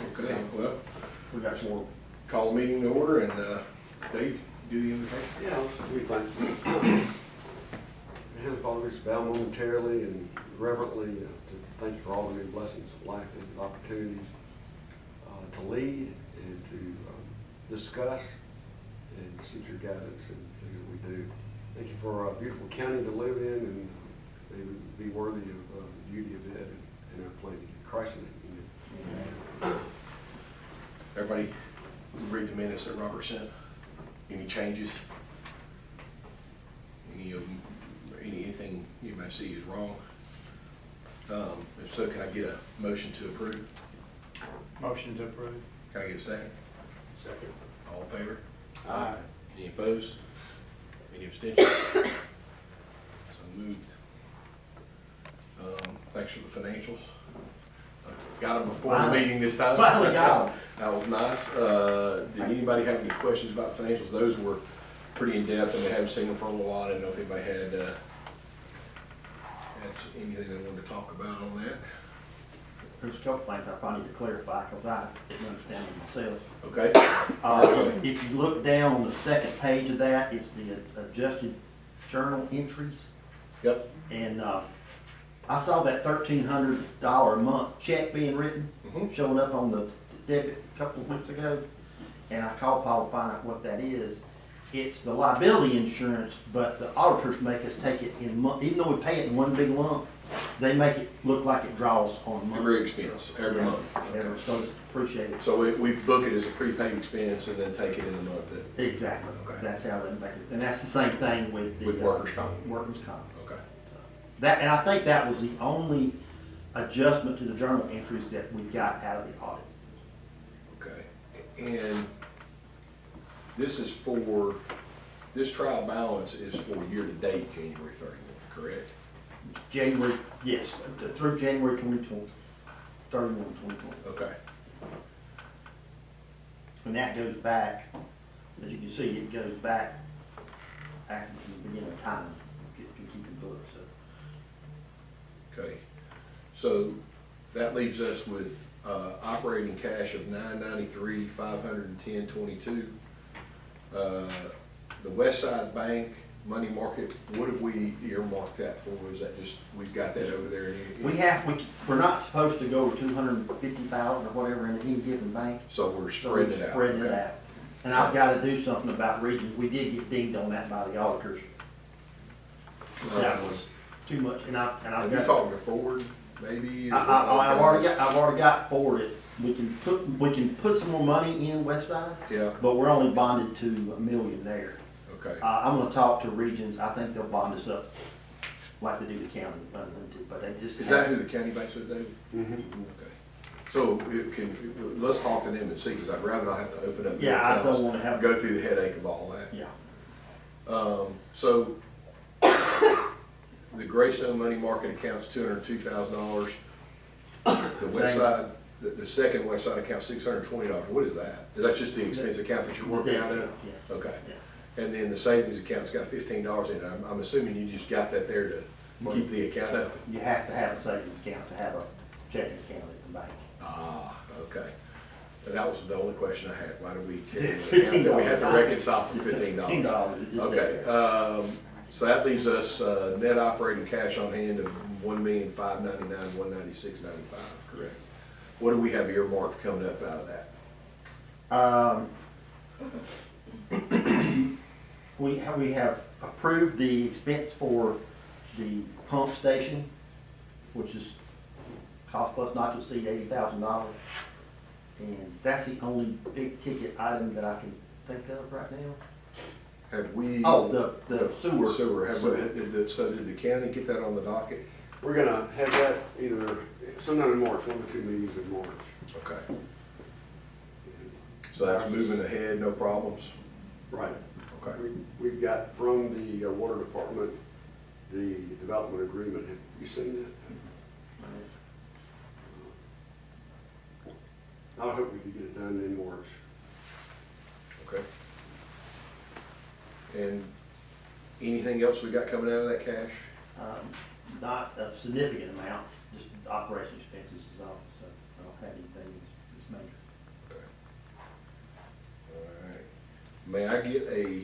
Okay, well, We got some more. call the meeting to order and, Dave, do the invocation. Yeah, we thank Heavenly Father, we just bow momentarily and reverently to thank you for all the many blessings of life and opportunities to lead and to discuss and seek your guidance in things that we do. Thank you for a beautiful county to live in, and may we be worthy of the beauty of it and our planning. In Christ's name, amen. Everybody read the minutes that Robert sent. Any changes? Anything you might see is wrong? If so, can I get a motion to approve? Motion to approve. Can I get a second? Second. All in favor? Aye. Any opposed? Any abstentions? So moved. Thanks for the financials. Got them before the Finally. meeting this time. Finally got 'em. That was nice. Did anybody have any questions about the financials? Those were pretty in-depth, and they haven't seen them for a little while. I didn't know if anybody had anything they wanted to talk about on that. There's a couple things I probably need to clarify, because I didn't understand them myself. Okay? If you look down on the second page of that, it's the adjusted journal entries. Yep. And I saw that $1,300 a month check being written, Mhm. showing up on the debit a couple of weeks ago. And I called Paul to find out what that is. It's the liability insurance, but the auditors make us take it in even though we pay it in one big lump, they make it look like it draws on month. Every expense, every month. Every, Okay. so it's appreciated. So we book it as a prepaid expense and then take it in the month. Exactly. Okay. That's how they make it. And that's the same thing with the. With workers' comp. Workers' comp. Okay. So, that, and I think that was the only adjustment to the journal entries that we got out of the audit. Okay. And this trial balance is for year-to-date January 31, correct? January, yes, through January 2020, 2020. Okay. And that goes back, as you can see, it goes back actually from the beginning of time, if you keep in book, so. Okay. So that leaves us with operating cash of $993, $510.22. The West Side Bank money market, what have we earmarked that for? Is that just, we've got that over there? We're not supposed to go over 250,000 or whatever in any given bank. So we're So spreading we're it out? Spreading it Okay. out. And I've gotta do something about regions. We did get dinged on that by the auditors. That was too much, and I've Have you got. talked to Ford, maybe? I've already got forwarded. We can put some more money in West Side, Yeah, but we're only bonded to $1 million there. okay. I'm gonna talk to Regions. I think they'll bond us up like they do the county, unlimited, but they just. Is that who the county banks with, David? Mm-hmm. Okay. So let's talk to them and see, because I'd rather not have to open up the Yeah, I accounts, don't wanna have. go through the headache of all that. Yeah, So the Greystone money market account's $202,000. The West Same. Side, the second West Side account, $620. What is that? That's just the expense account that you're working out of? Yeah. Okay. Yeah. And then the savings account's got $15 in it. I'm assuming you just got that there to keep the account open. You have to have a savings account to have a checking account at the bank. Ah, okay. And that was the only question I had. Why do we carry an $15 account that we have to reconcile for $15? $15, it just says Okay, there. so that leaves us net operating cash on hand of $1,599,196.95, correct? What do we have earmarked coming up out of that? We have approved the expense for the pump station, which is cost plus not to exceed $80,000. And that's the only big ticket item that I can think of right now. Have we? Oh, the sewer. Sewer, so did the county get that on the docket? We're gonna have that either sometime in March, 1 or 2 meetings in March. Okay. So that's moving ahead, no problems? Right. Okay. We've got from the water department, the development agreement. Have you seen that? I hope we can get it done in March. Okay. And anything else we got coming out of that cash? Not a significant amount, just operation expenses is all, so I don't have anything that's major. May I get a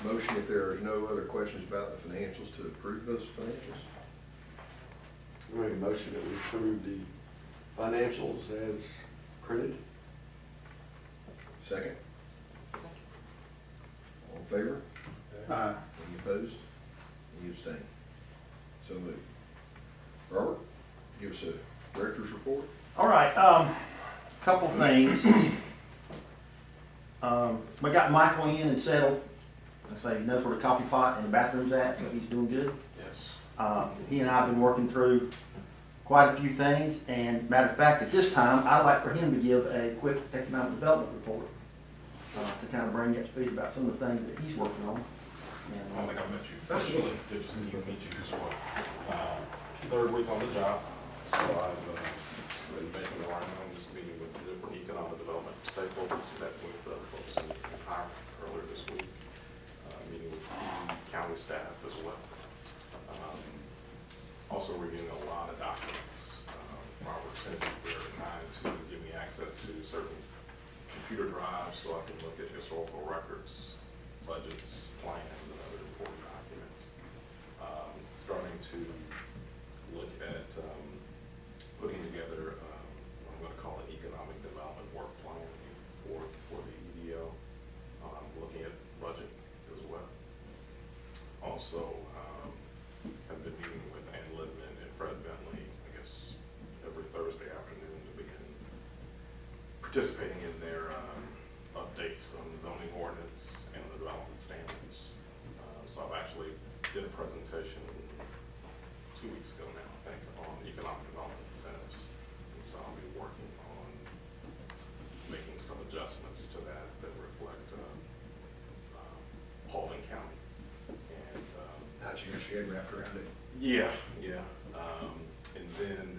motion if there is no other questions about the financials to approve those financials? I make a motion that we approve the financials as printed. Second? All in favor? Any opposed? Any abstain? So moved. Robert, give us a director's report. All right, couple things. We got Michael in and settled. I say, he knows where the coffee pot and the bathroom's at, so he's doing good. Yes. He and I have been working through quite a few things, and matter of fact, at this time, I'd like for him to give a quick economic development report to kind of bring you up to speed about some of the things that he's working on. I don't think I met you. That's really good to see you, meet you as well. Third week on the job, so I've been making the round on this meeting with the different economic development stakeholders. Met with folks in Hiram earlier this week, meeting with key county staff as well. Also reviewing a lot of documents. Robert's been very kind to give me access to certain computer drives so I can look at historical records, budgets, plans, and other important documents. Starting to look at putting together what I'm going to call an economic development work plan for the EDO. Looking at budget as well. Also, have been meeting with Ann Lidman and Fred Bentley, I guess, every Thursday afternoon to begin participating in their updates on the zoning ordinance and the development standards. So I've actually did a presentation 2 weeks ago now, I think, on economic development incentives. And so I'll be working on making some adjustments to that reflect Paulding County. And How'd you get your head wrapped around it? yeah. And then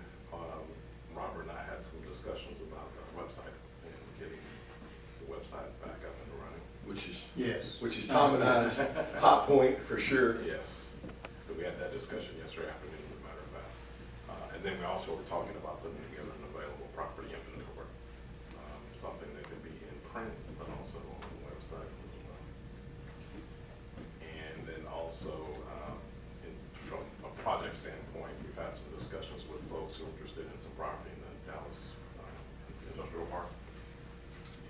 Robert and I had some discussions about the website and getting the website back up and running. Which is Yes. Tom and I's hot point for sure. Yes. So we had that discussion yesterday afternoon, as a matter of fact. And then we also were talking about putting together an available property inventory, something that could be in print, but also on the website as well. And then also, from a project standpoint, we've had some discussions with folks who are interested in some property in the Dallas Industrial Park.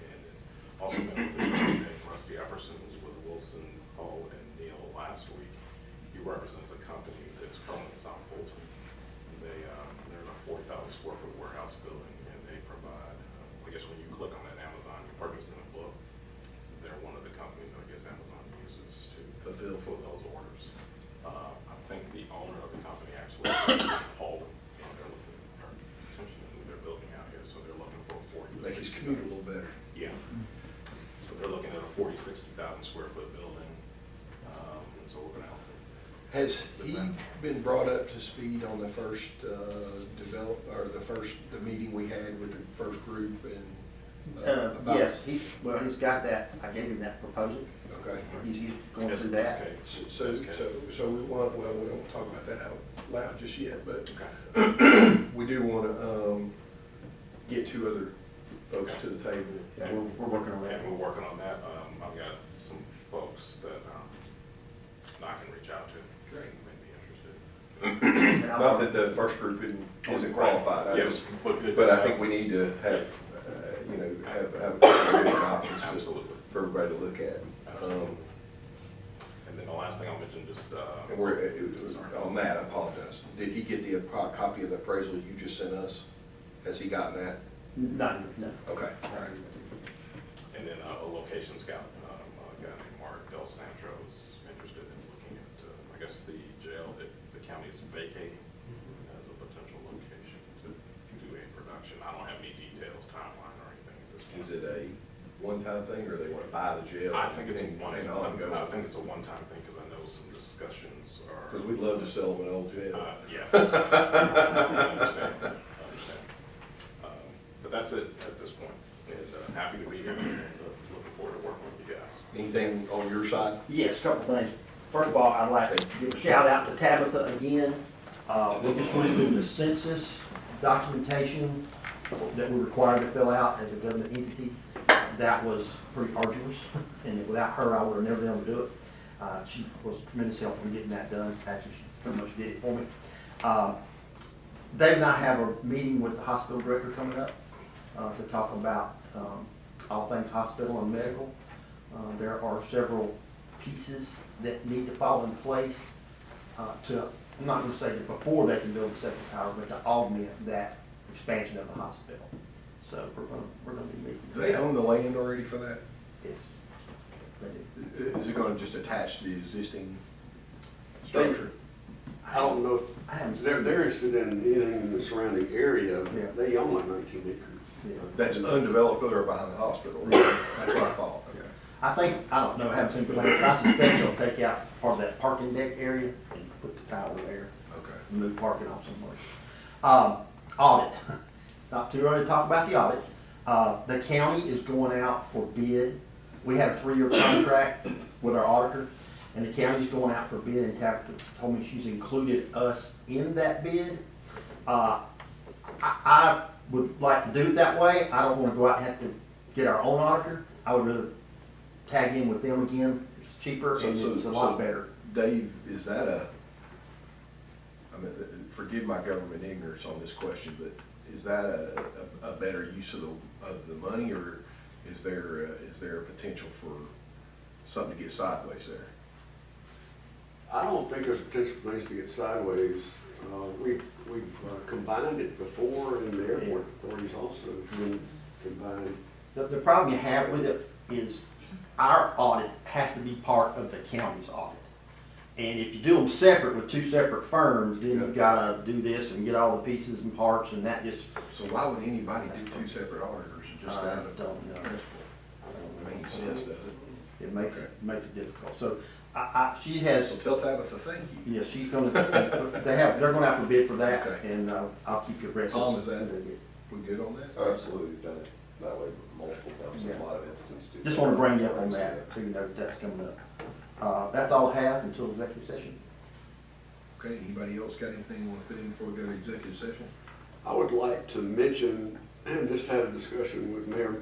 And then also met with Rusty Epperson, who's with Wilson, Hull, and Neal last week. He represents a company that's currently in South Fulton. They're in a 40,000 square foot warehouse building, and they provide, I guess when you click on that Amazon, you're purchasing a book. They're one of the companies that I guess Amazon uses to fulfill those orders. I think the owner of the company actually is Hull, and they're looking potentially to move their building out here, so they're looking for a 40 to Make his 60. commute a little better. Yeah. So they're looking at a 40,000 to 60,000 square foot building, and so we're gonna have to. Has he been brought up to speed on the first the meeting we had with the first group and about? Yes, he's got that, I gave him that proposal. Okay. He's going Yes, through that's that. okay. So we want, well, we don't talk about that out loud just yet, but Okay. we do want to get two other folks to the table. Yeah, we're working on that. And we're working on that. I've got some folks that I can reach out to. Great. May be interested. And I'll- Not that the first group isn't qualified, I Yes, just, good but to I have. think we need to have, have a couple of different options Absolutely. for everybody to look at. Absolutely. And then the last thing I'll mention, just, And on that, I apologize. Did he get the copy of the appraisal you just sent us? Has he gotten that? No. Okay, all right. and then a location scout, a guy named Mark Del Santro is interested in looking at, I guess, the jail that the county is vacating as a potential location to do a production. I don't have any details, timeline, or anything at this point. Is it a one-time thing, or they want to buy the jail? I think it's a and one-time, ongoing? I think it's a one-time thing, because I know some discussions are. Because we'd love to sell them an old jail. Yes. I understand. But that's it at this point, and happy to be here, and looking forward to working with you guys. Anything on your side? Yes, a couple things. First of all, I'd like to give a shout out to Tabitha again. We just went through the census documentation that we're required to fill out as a government entity. that was pretty arduous, and without her, I would have never been able to do it. She was a tremendous help in getting that done. Actually, she pretty much did it for me. Dave and I have a meeting with the hospital director coming up to talk about all things hospital and medical. There are several pieces that need to fall in place to, I'm not gonna say that before they can build the second tower, but to augment that expansion of the hospital. So we're gonna be meeting. Do they own the land already for that? Yes. They do. Is it gonna just attach to the existing structure? I don't know I haven't if they're, seen they're interested in anything in the surrounding area. Yeah. They own like 19 acres. Yeah. That's undeveloped or behind the hospital, right? That's what I thought, okay. I think, I don't know, I haven't seen plans, I suspect they'll take out part of that parking deck area and put the tower there, Okay. and move parking off somewhere. Audit, not too early to talk about the audit. The county is going out for bid. We have a 3-year contract with our auditor, and the county's going out for bid, and Tabitha told me she's included us in that bid. I would like to do it that way. I don't wanna go out and have to get our own auditor. I would rather tag in with them again. It's cheaper and it's a lot better. Dave, is that I mean, forgive my government ignorance on this question, but is that a better use of the money, or is there a potential for something to get sideways there? I don't think there's potential for things to get sideways. We've combined it before, and the airport authorities also combined. The problem you have with it is our audit has to be part of the county's audit. And if you do them separate with 2 separate firms, then you've gotta do this and get all the pieces and parts, and that just, So why would anybody do 2 separate auditors just I out of don't know. principle? Doesn't make sense, does it? It makes Okay. it difficult. So she So has, tell Tabitha thank you. yeah, she's gonna, they're gonna have to bid for that, Okay. and I'll keep you abreast. Tom, is that- We good on that? Absolutely, done it that way multiple times, a lot of entities do. Just wanna bring you up on that, so you know that that's coming up. That's all I have until executive session. Okay, anybody else got anything you wanna put in before we go to executive session? I would like to mention, just had a discussion with Mayor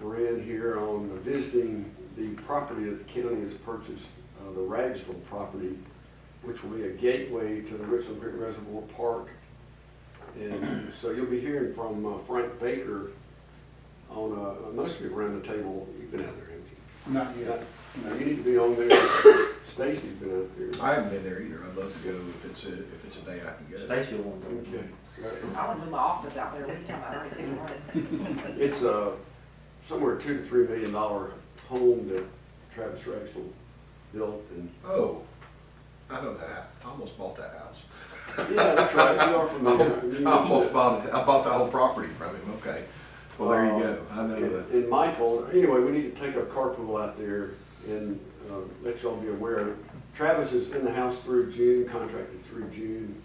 Moran here on visiting the property that the county has purchased, the Ragsville property, which will be a gateway to the Richland Creek Reservoir Park. And so you'll be hearing from Frank Baker on, most of you around the table, you've been out there, haven't you? Not yet. No, you need to be on there. Stacy's been out there. I haven't been there either. I'd love to go if it's a day I can go. Stacy will want to go. Okay. I want to move my office out there, what are you talking about, I already paid for it. It's somewhere $2 to $3 million home that Travis Ragsdale built, and Oh, I know that house. I almost bought that house. yeah, that's right. You are familiar. I almost bought it. I bought the whole property from him. Okay. Well, there you go. I know that. And Michael, anyway, we need to take a carpool out there and let y'all be aware. Travis is in the house through June, contracted through June.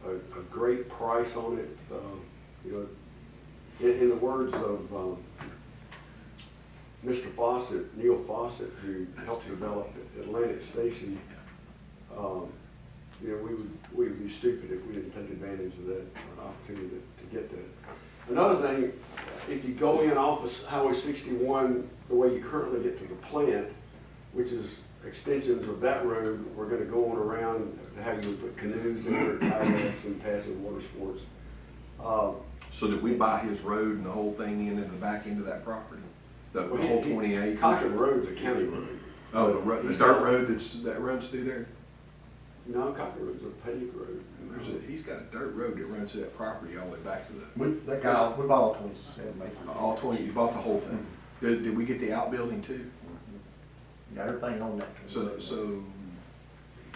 A great price on it. You know, in the words of Mr. Fawcett, Neil Fawcett, who helped develop Atlantic Station, you know, we would be stupid if we didn't take advantage of that opportunity to get that. Another thing, if you go in off of Highway 61, the way you currently get to the plant, which is extensions of that road, we're gonna go on around, how you would put canoes in there, kayaks and passive water sports. So did we buy his road and the whole thing into the back end of that property? The Well, whole 20 acres? Cochran Road's a county road. Oh, the dirt road that runs through there? No, Cochran Road's a paved road. He's got a dirt road that runs through that property all the way back to the, We bought all 27 acres. all 20, you bought the whole thing. Did we get the outbuilding too? Got everything on that. So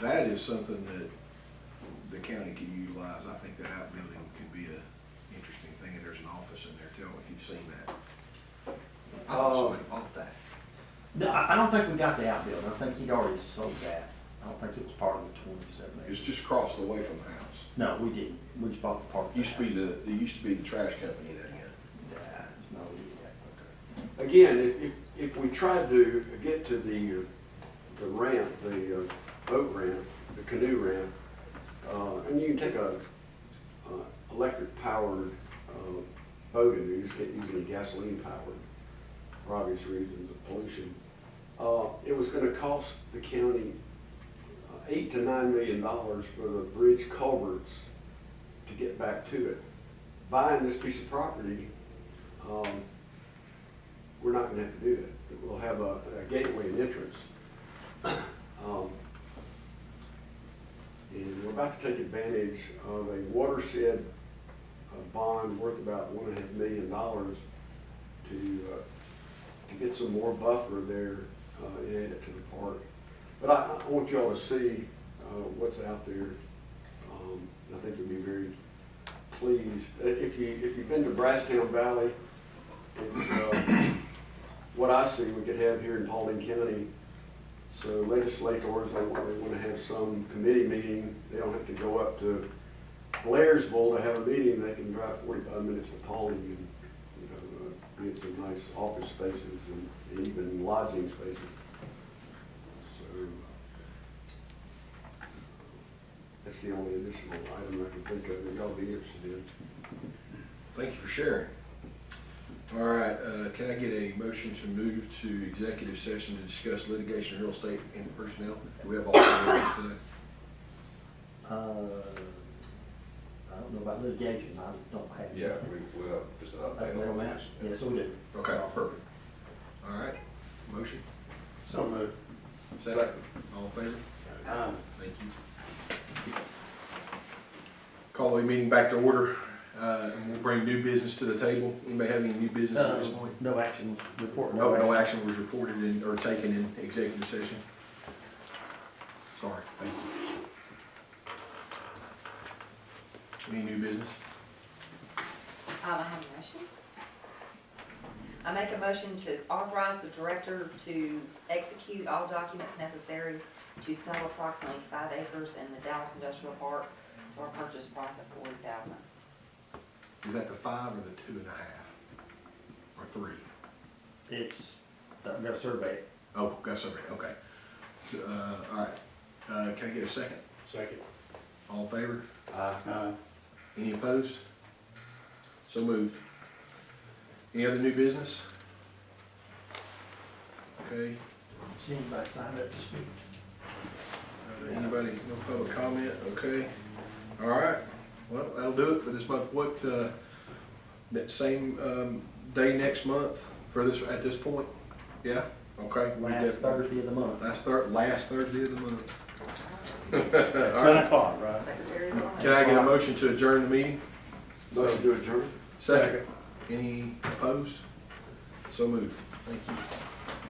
that is something that the county could utilize. I think that outbuilding could be a interesting thing, and there's an office in there. Tell me if you've seen that. I thought somebody bought that. No, I don't think we got the outbuilding. I think he'd already sold that. I don't think it was part of the 27 It's acres. just across the way from the house. No, we didn't. We just bought the park. It used to be the trash company that had. Yeah, it's no, we didn't. Okay. Again, if we tried to get to the ramp, the boat ramp, the canoe ramp, and you can take a electric powered boat in there, you just can't use any gasoline powered. for obvious reasons of pollution. It was gonna cost the county $8 to $9 million for the bridge culverts to get back to it. Buying this piece of property, we're not gonna have to do that. We'll have a gateway and entrance. And we're about to take advantage of a watershed bond worth about $1.5 million to get some more buffer there and add it to the park. But I want you all to see what's out there. I think you'll be very pleased. If you've been to Brasstown Valley, it's what I see we could have here in Paulding County. So legislators, they want to have some committee meeting. They don't have to go up to Blairsville to have a meeting. They can drive 45 minutes to Paulding and, get some nice office spaces and even lodging spaces. So that's the only additional item I can think of that y'all be interested in. Thank you for sharing. All right, can I get a motion to move to executive session to discuss litigation, real estate, and personnel? Do we have all three of those today? I don't know about litigation, I don't have. Yeah, we have just an update Update on on that? that. Yes, we do. Okay, perfect. All right, motion, So moved. second, all in favor? Thank you. Call the meeting back to order, and we'll bring new business to the table. Anybody have any new business at this point? No action report. No action was reported in, or taken in executive session. Sorry, thank you. Any new business? I have a motion. I make a motion to authorize the director to execute all documents necessary to sell approximately 5 acres in the Dallas Industrial Park for a purchase price of $40,000. Is that the 5 or the 2.5? Or 3? It's, I'm gonna survey it. Oh, got somebody, okay. All right, can I get a second? Second. All in favor? Aye. Any opposed? So moved. Any other new business? Okay, See anybody sign up to speak? anybody, no public comment, okay. All right, well, that'll do it for this month. What, that same, day next month for this, at this point? Yeah, okay. we Last definitely- Thursday of the month. Last Thursday of the month. All 10 right. o'clock, right? Secretary's on it. Can I get a motion to adjourn the meeting? Motion to adjourn? Second. Any opposed? So moved. Thank you.